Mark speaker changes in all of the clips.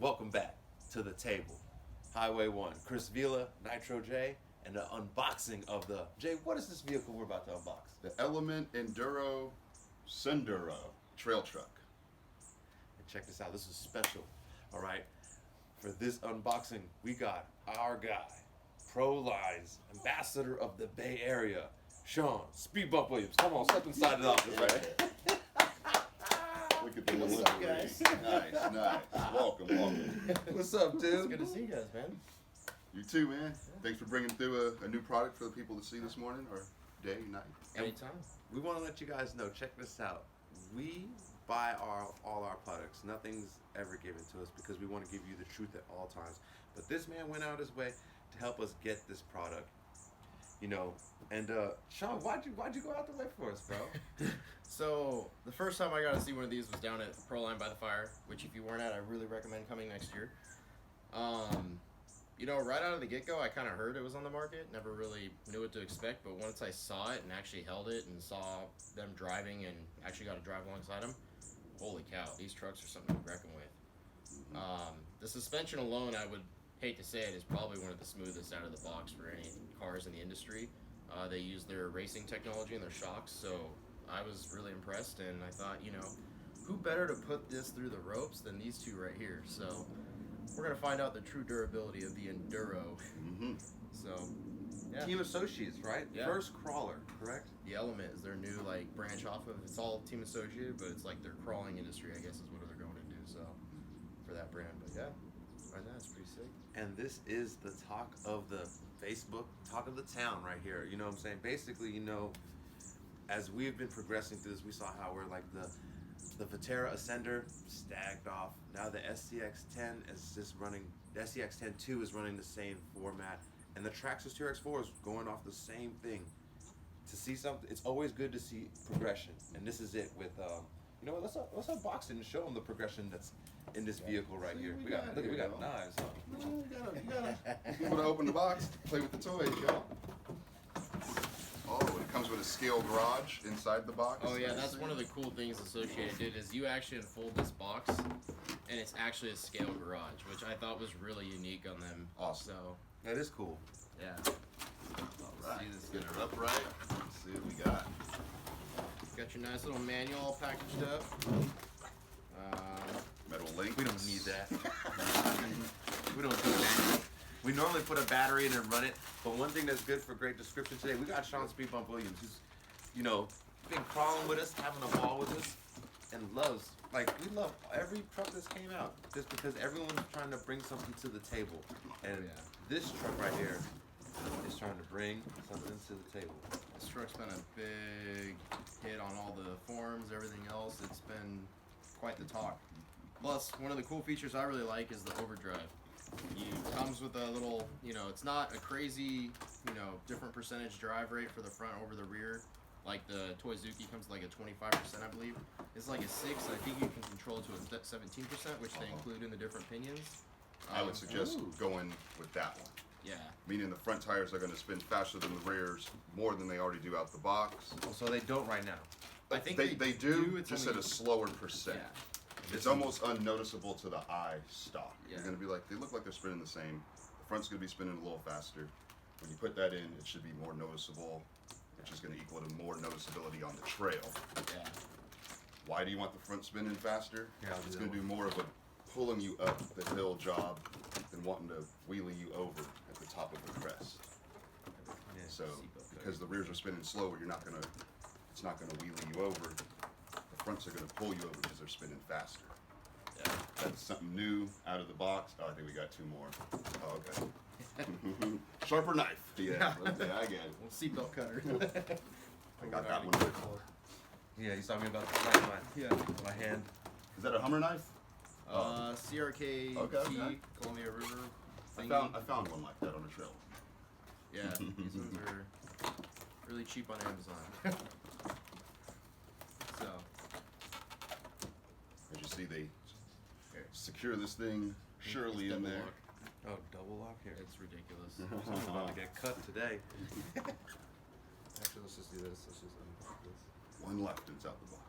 Speaker 1: Welcome back to the table. Highway 1, Chris Vila, Nitro J, and the unboxing of the... Jay, what is this vehicle we're about to unbox?
Speaker 2: The Element Sendero trail truck.
Speaker 1: And check this out, this is special, all right? For this unboxing, we got our guy, Pro Lines, ambassador of the Bay Area, Sean Speed Bump Williams. Come on, step inside the office, right?
Speaker 2: Look at the
Speaker 3: What's
Speaker 2: delivery.
Speaker 3: up, guys?
Speaker 2: Nice. Welcome.
Speaker 1: What's up, dude?
Speaker 3: It's good to see you guys, man.
Speaker 2: You too, man. Thanks for bringing through a new product for the people to see this morning or day, night.
Speaker 3: Anytime.
Speaker 1: We want to let you guys know, check this out. We buy all our products. Nothing's ever given to us because we want to give you the truth at all times. But this man went out his way to help us get this product. You know, and Sean, why'd you go out the way for us, bro?
Speaker 3: So, the first time I got to see one of these was down at Pro Line by the Fire, which if you weren't at, I really recommend coming next year. You know, right out of the get-go, I kind of heard it was on the market, never really knew what to expect, but once I saw it and actually held it and saw them driving and actually got to drive alongside them, holy cow, these trucks are something to reckon with. The suspension alone, I would hate to say it, is probably one of the smoothest out of the box for any cars in the industry. They use their racing technology in their shocks, so I was really impressed, and I thought, you know, who better to put this through the ropes than these two right here? So we're going to find out the true durability of the Enduro.
Speaker 2: Mm-hmm.
Speaker 3: So, yeah.
Speaker 1: Team Associates, right?
Speaker 3: Yeah.
Speaker 1: First crawler, correct?
Speaker 3: The Element is their new, like, branch off of, it's all Team Associated, but it's like their crawling industry, I guess, is what they're going to do, so, for that brand. But yeah, right now it's pretty sick.
Speaker 1: And this is the talk of the Facebook, talk of the town right here. You know what I'm saying? Basically, you know, as we've been progressing through this, we saw how we're like the Vitara Ascender stacked off. Now the SCX10 is just running, the SCX10 2 is running the same format. And the Traxxas TRX4 is going off the same thing. To see something, it's always good to see progression. And this is it with, you know what, let's unbox it and show them the progression that's in this vehicle right here. We got knives, huh?
Speaker 2: You gotta be able to open the box, play with the toys, y'all. Oh, it comes with a scale garage inside the box.
Speaker 3: Oh yeah, that's one of the cool things Associated did, is you actually unfold this box, and it's actually a scale garage, which I thought was really unique on them.
Speaker 2: Awesome.
Speaker 3: So,
Speaker 1: That is cool.
Speaker 3: yeah.
Speaker 2: Right. Let's get it upright. Let's see what we got.
Speaker 3: Got your nice little manual all packaged up.
Speaker 2: Metal link.
Speaker 1: We don't need that. We don't do that. We normally put a battery in and run it, but one thing that's good for great description today, we got Sean Speed Bump Williams, who's, you know, been crawling with us, having a ball with us, and loves, like, we love every truck that's came out, just because everyone's trying to bring something to the table. And this truck right here is trying to bring something to the table.
Speaker 3: This truck's been a big hit on all the forums, everything else. It's been quite the talk. Plus, one of the cool features I really like is the overdrive. It comes with a little, you know, it's not a crazy, you know, different percentage drive rate for the front over the rear. Like the Toyzuki comes with like a 25%, I believe. It's like a 6. I think you can control it to a 17%, which they include in the different pinions.
Speaker 2: I would suggest going with that one.
Speaker 3: Yeah.
Speaker 2: Meaning the front tires are going to spin faster than the rears, more than they already do out the box.
Speaker 1: Oh, so they don't right now.
Speaker 3: I think
Speaker 2: they do,
Speaker 3: it's
Speaker 2: just
Speaker 3: only,
Speaker 2: at a slower percent.
Speaker 3: Yeah.
Speaker 2: It's almost unnoticeable to the eye stock.
Speaker 3: Yeah.
Speaker 2: You're going to be like, they look like they're spinning the same. The front's going to be spinning a little faster. When you put that in, it should be more noticeable, which is going to equal to more noticeability on the trail.
Speaker 3: Yeah.
Speaker 2: Why do you want the front spinning faster?
Speaker 1: Yeah,
Speaker 2: It's going to do more of a pulling you up the hill job than wanting to wheelie you over at the top of the crest.
Speaker 1: Yeah.
Speaker 2: So, because the rears are spinning slower, it's not going to wheelie you over. The fronts are going to pull you over because they're spinning faster.
Speaker 3: Yeah.
Speaker 2: That's something new out of the box. Oh, I think we got 2 more. Oh, okay. Sharper knife. Yeah, I get it.
Speaker 3: Well, seatbelt cutter.
Speaker 2: I got that one.
Speaker 1: Yeah, you saw me about to slap
Speaker 3: Yeah.
Speaker 1: my hand.
Speaker 2: Is that a Hummer knife?
Speaker 3: CRK
Speaker 2: Okay.
Speaker 3: Columbia River.
Speaker 2: I
Speaker 3: Thingy.
Speaker 2: found one like that on a trail.
Speaker 3: Yeah, these ones are really cheap on Amazon. So,
Speaker 2: As you see, they secure this thing surely in
Speaker 3: double
Speaker 2: there.
Speaker 3: lock.
Speaker 1: Oh, double lock here.
Speaker 3: It's ridiculous.
Speaker 1: Someone's about to get cut today.
Speaker 4: Actually, let's just do this. Let's just unpack this.
Speaker 2: One left inside the box.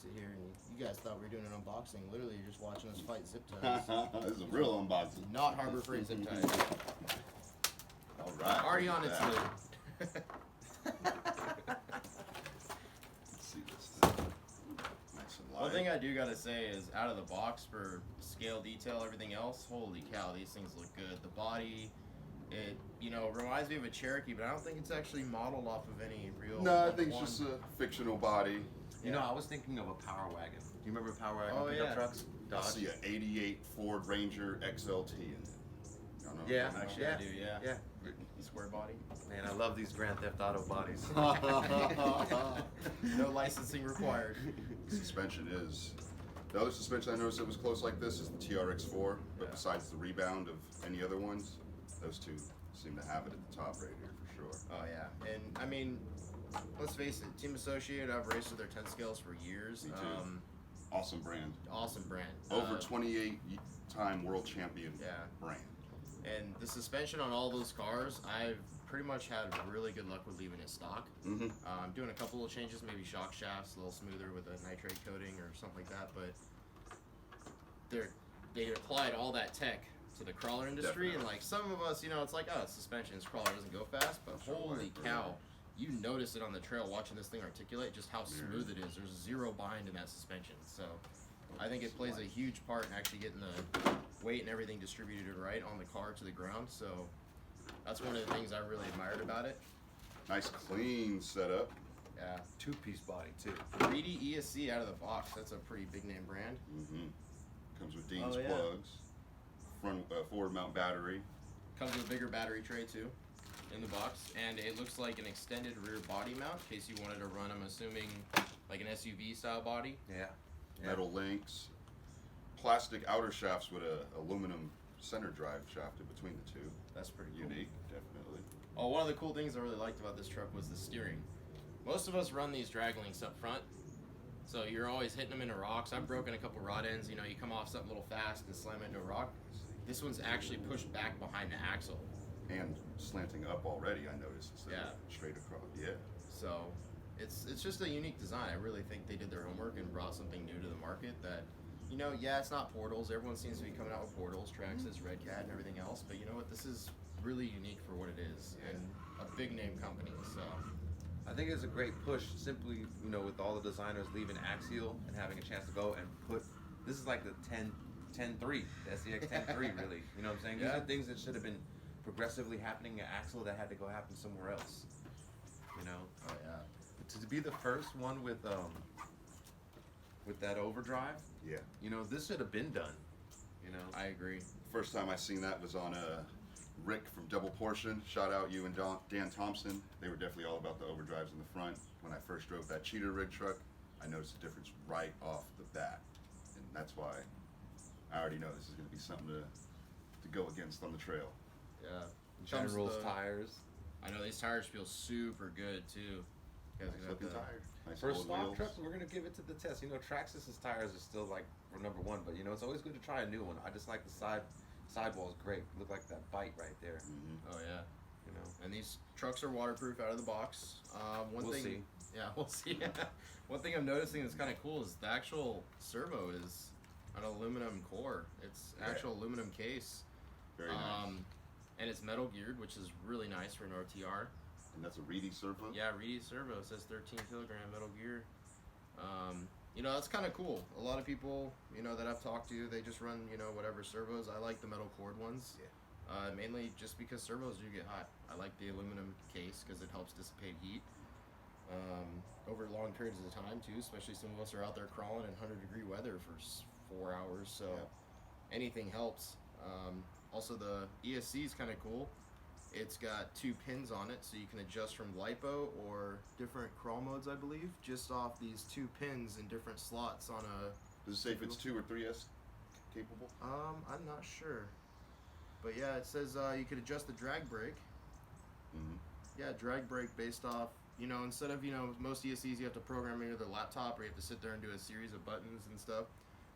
Speaker 3: sit here and you guys thought we were doing an unboxing. Literally, you're just watching us fight zip ties.
Speaker 2: This is a real unboxing.
Speaker 3: Not Harbor Freight zip ties.
Speaker 2: All right.
Speaker 3: Already
Speaker 2: look
Speaker 3: on
Speaker 2: at
Speaker 3: its
Speaker 2: that.
Speaker 3: lid.
Speaker 2: Let's see this thing. Nice and light.
Speaker 3: One thing I do gotta say is out of the box for scale, detail, everything else. Holy cow, these things look good. The body, it reminds me of a Cherokee, but I don't think it's actually modeled off of any real.
Speaker 2: No, I think it's
Speaker 3: one.
Speaker 2: just a fictional body.
Speaker 1: You know, I was thinking of a Power Wagon. Do you remember Power Wagon
Speaker 3: Oh,
Speaker 1: pickup
Speaker 3: yeah.
Speaker 1: trucks?
Speaker 2: I
Speaker 1: Dodge.
Speaker 2: see an '88 Ford Ranger XLT in it. Y'all know
Speaker 1: Yeah,
Speaker 2: what I'm
Speaker 3: Actually,
Speaker 1: yeah.
Speaker 3: I do, yeah.
Speaker 1: Yeah.
Speaker 3: Square body.
Speaker 1: Man, I love these Grand Theft Auto bodies.
Speaker 3: No licensing required.
Speaker 2: Suspension is. The other suspension I noticed that was close like this is the TRX4, but
Speaker 3: Yeah.
Speaker 2: besides the rebound of any other ones, those two seem to have it at the top right here for sure.
Speaker 3: Oh yeah, and I mean, let's face it, Team Associated, I've raced with their 10 scales for years.
Speaker 2: Me too. Awesome brand.
Speaker 3: Awesome brand.
Speaker 2: Over 28-time world champion
Speaker 3: Yeah.
Speaker 2: brand.
Speaker 3: And the suspension on all those cars, I've pretty much had really good luck with leaving it stock.
Speaker 2: Mm-hmm.
Speaker 3: I'm doing a couple of changes, maybe shock shafts a little smoother with a nitrate coating or something like that, but they applied all that tech to the crawler industry, and like some of us, it's like, oh, it's suspension, this crawler doesn't go fast, but
Speaker 2: Sure,
Speaker 3: holy
Speaker 2: right,
Speaker 3: cow,
Speaker 2: right.
Speaker 3: you notice it on the trail watching this thing articulate, just how smooth it is. There's zero bind in that suspension, so I think it plays a huge part in actually getting the weight and everything distributed right on the car to the ground, so that's one of the things I really admired about it.
Speaker 2: Nice clean setup.
Speaker 3: Yeah.
Speaker 1: Two-piece body, too.
Speaker 3: Reedy ESC out of the box, that's a pretty big name brand.
Speaker 2: Mm-hmm. Comes with Dean's
Speaker 3: Oh, yeah.
Speaker 2: plugs. Front forward mount battery.
Speaker 3: Comes with a bigger battery tray too in the box, and it looks like an extended rear body mount in case you wanted to run, I'm assuming, like an SUV style body.
Speaker 1: Yeah.
Speaker 2: Metal links. Plastic outer shafts with a aluminum center drive shaft in between the two.
Speaker 3: That's pretty cool.
Speaker 2: Unique, definitely.
Speaker 3: Oh, one of the cool things I really liked about this truck was the steering. Most of us run these drag links up front, so you're always hitting them into rocks. I've broken a couple rod ends. You come off something a little fast and slam into a rock. This one's actually pushed back behind the axle.
Speaker 2: And slanting up already, I noticed, instead
Speaker 3: Yeah.
Speaker 2: of straight across. Yeah.
Speaker 3: So it's just a unique design. I really think they did their homework and brought something new to the market that, yeah, it's not portals. Everyone seems to be coming out with portals, Traxxas, Red Cat, and everything else. But you know what? This is really unique for what it is, and a big name company. So
Speaker 1: I think it's a great push simply, with all the designers leaving Axial and having a chance to go and this is like the 10.3, the SCX 10.3 really. You know what I'm saying? These
Speaker 3: Yeah.
Speaker 1: are things that should have been progressively happening at Axel that had to go happen somewhere else.
Speaker 3: oh yeah.
Speaker 1: But to be the first one with that overdrive,
Speaker 2: Yeah.
Speaker 1: this should have been done.
Speaker 3: I agree.
Speaker 2: First time I seen that was on Rick from Double Portion. Shout out you and Dan Thompson. They were definitely all about the overdrives in the front. When I first drove that Cheetah rig truck, I noticed the difference right off the bat. And that's why I already know this is going to be something to go against on the trail.
Speaker 3: Yeah.
Speaker 1: General's tires.
Speaker 3: I know these tires feel super good too. You guys
Speaker 2: Nice
Speaker 3: got
Speaker 2: looking
Speaker 3: the-
Speaker 2: tire. Nice
Speaker 1: For a
Speaker 2: old
Speaker 1: stock
Speaker 2: wheels.
Speaker 1: truck, we're gonna give it to the test. Traxxas's tires are still like for number one, but it's always good to try a new one. I just like the sidewall's great. Look like that bite right there.
Speaker 2: Mhm.
Speaker 3: Oh yeah. And these trucks are waterproof out of the box. One
Speaker 1: We'll
Speaker 3: thing,
Speaker 1: see.
Speaker 3: Yeah, we'll see. One thing I'm noticing that's kind of cool is the actual servo is an aluminum core. It's
Speaker 2: Yeah.
Speaker 3: actual aluminum case.
Speaker 2: Very nice.
Speaker 3: And it's metal geared, which is really nice for an RTR.
Speaker 2: And that's a Reedy servo?
Speaker 3: Yeah, Reedy servo. It says 13 kilogram metal gear. That's kind of cool. A lot of people, that I've talked to, they just run, whatever servos. I like the metal cord ones.
Speaker 2: Yeah.
Speaker 3: Mainly just because servos do get hot. I like the aluminum case because it helps dissipate heat over long periods of time too. Especially some of us are out there crawling in 100-degree weather for 4 hours, so anything helps. Also, the ESC is kind of cool. It's got 2 pins on it, so you can adjust from LiPo or different crawl modes, I believe, just off these 2 pins in different slots on a.
Speaker 2: Does it say if it's 2 or 3S capable?
Speaker 3: I'm not sure. But yeah, it says you could adjust the drag brake.
Speaker 2: Mm-hmm.
Speaker 3: Yeah, drag brake based off, instead of, most ESCs you have to program into the laptop or you have to sit there and do a series of buttons and stuff.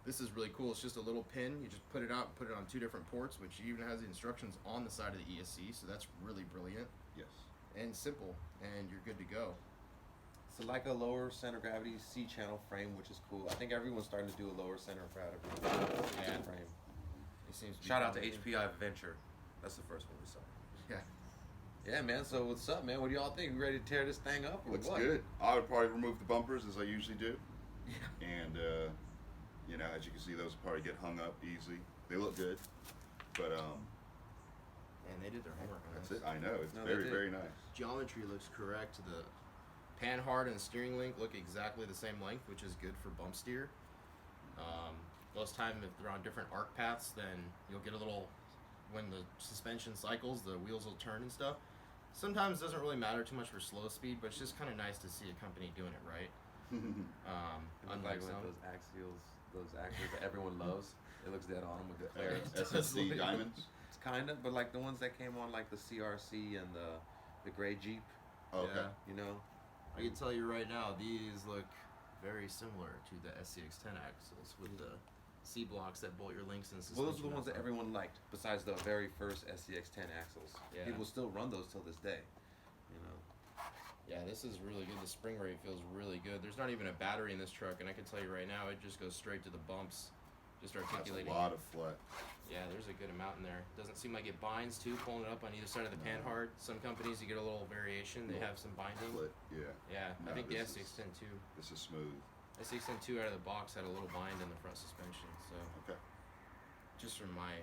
Speaker 3: This is really cool. It's just a little pin. You just put it out and put it on 2 different ports, which even has the instructions on the side of the ESC, so that's really brilliant
Speaker 2: Yes.
Speaker 3: and simple, and you're good to go.
Speaker 1: It's like a lower center of gravity C channel frame, which is cool. I think everyone's starting to do a lower center of gravity frame.
Speaker 3: It seems to be
Speaker 1: Shout out to
Speaker 3: popular.
Speaker 1: HPI Venture. That's the first one we saw.
Speaker 3: Yeah.
Speaker 1: Yeah, man. So what's up, man? What do y'all think? We ready to tear this thing up? Or
Speaker 2: Looks
Speaker 1: what?
Speaker 2: good. I would probably remove the bumpers as I usually do.
Speaker 3: Yeah.
Speaker 2: And, you know, as you can see, those will probably get hung up easy. They look good. But,
Speaker 3: And they did their homework on
Speaker 2: that's
Speaker 3: this.
Speaker 2: it. I know. It's
Speaker 1: No, they
Speaker 2: very,
Speaker 1: did.
Speaker 2: very nice.
Speaker 3: Geometry looks correct. The panhard and the steering link look exactly the same length, which is good for bump steer. Most time, if they're on different arc paths, then you'll get a little, when the suspension cycles, the wheels will turn and stuff. Sometimes it doesn't really matter too much for slow speed, but it's just kind of nice to see a company doing it right.
Speaker 1: Unlike
Speaker 3: Unlike some.
Speaker 1: those axials, those axles that everyone loves. It looks dead on them with the flares.
Speaker 2: SSC diamonds.
Speaker 1: It's kind of, but like the ones that came on like the CRC and the gray Jeep.
Speaker 2: Oh, okay.
Speaker 3: Yeah.
Speaker 1: You know.
Speaker 3: I can tell you right now, these look very similar to the SCX10 axles with the C blocks that bolt your links and suspension.
Speaker 1: Well, those are the ones that
Speaker 3: up.
Speaker 1: everyone liked, besides the very first SCX10 axles.
Speaker 3: Yeah.
Speaker 1: People still run those till this day. You know.
Speaker 3: Yeah, this is really good. The spring rate feels really good. There's not even a battery in this truck, and I can tell you right now, it just goes straight to the bumps, just
Speaker 2: That's a
Speaker 3: articulating.
Speaker 2: lot of flex.
Speaker 3: Yeah, there's a good amount in there. Doesn't seem like it binds too, pulling it up on either side of the panhard. Some companies, you get a little variation. They have some binding.
Speaker 2: Flit, yeah.
Speaker 3: Yeah,
Speaker 2: No,
Speaker 3: I think the
Speaker 2: this is-
Speaker 3: SCX10 too.
Speaker 2: This is smooth.
Speaker 3: SCX10 2 out of the box had a little bind in the front suspension, so
Speaker 2: Okay.
Speaker 3: just from my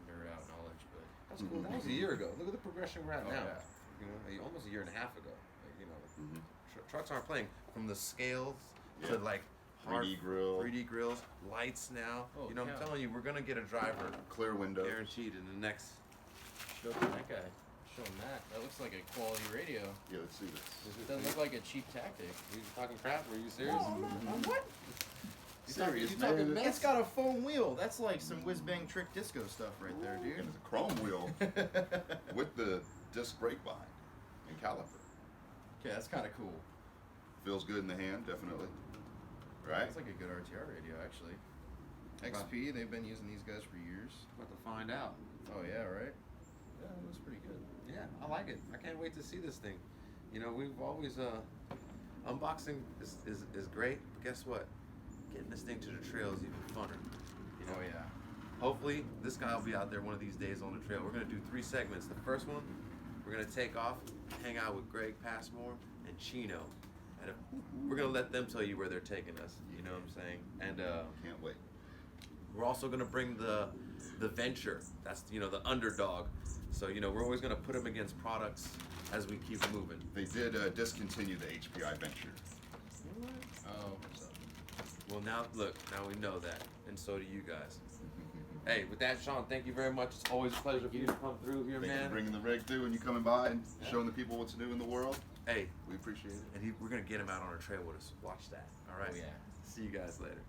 Speaker 3: nerd out knowledge, but
Speaker 1: That's cool. That was a year ago. Look at the progression we're at
Speaker 3: Oh,
Speaker 1: now.
Speaker 3: yeah.
Speaker 1: You know, almost a year and a half ago. Like, you know,
Speaker 2: Mhm.
Speaker 1: trucks aren't playing from the scales
Speaker 2: Yeah.
Speaker 1: to like hard
Speaker 2: 3D grill.
Speaker 1: 3D grills, lights now.
Speaker 3: Oh,
Speaker 1: you know,
Speaker 3: yeah.
Speaker 1: I'm telling you, we're gonna get a driver
Speaker 2: Clear windows.
Speaker 1: guaranteed in the next.
Speaker 3: show that guy. Show him that. That looks like a quality radio.
Speaker 2: Yeah, let's see this.
Speaker 3: It doesn't look like a cheap tactic.
Speaker 1: Are you talking crap? Were you serious?
Speaker 3: What?
Speaker 2: Serious,
Speaker 3: You talking,
Speaker 2: man.
Speaker 3: it's got a foam wheel. That's like some whiz bang trick disco stuff right there,
Speaker 2: And
Speaker 3: dude.
Speaker 2: it's a chrome wheel with the disc brake behind and caliper.
Speaker 3: Okay, that's kind of cool.
Speaker 2: Feels good in the hand, definitely. Right?
Speaker 3: It's like a good RTR radio, actually. XP, they've been using these guys for years.
Speaker 1: About to find out.
Speaker 3: Oh yeah, right. Yeah, it looks pretty good.
Speaker 1: Yeah, I like it. I can't wait to see this thing. You know, we've always unboxing is great, but guess what? Getting this thing to the trail is even funner. You know?
Speaker 3: Oh yeah.
Speaker 1: Hopefully, this guy will be out there one of these days on the trail. We're gonna do 3 segments. The first one, we're gonna take off, hang out with Greg Passmore and Chino, and we're gonna let them tell you where they're taking us. You know what I'm saying? And
Speaker 2: Can't wait.
Speaker 1: we're also gonna bring the Venture. That's the underdog. So we're always gonna put them against products as we keep moving.
Speaker 2: They did discontinue the HPI Venture.
Speaker 3: Oh.
Speaker 1: Well, now we know that, and so do you guys. Hey, with that, Sean, thank you very much. It's always a pleasure for you to come through here,
Speaker 2: Thank you for
Speaker 1: man.
Speaker 2: bringing the rig through and you coming by and showing the people what's new in the world.
Speaker 1: Hey,
Speaker 2: We appreciate it.
Speaker 1: and we're gonna get him out on a trail with us. Watch that. All right.
Speaker 3: Oh yeah.
Speaker 1: See you guys later.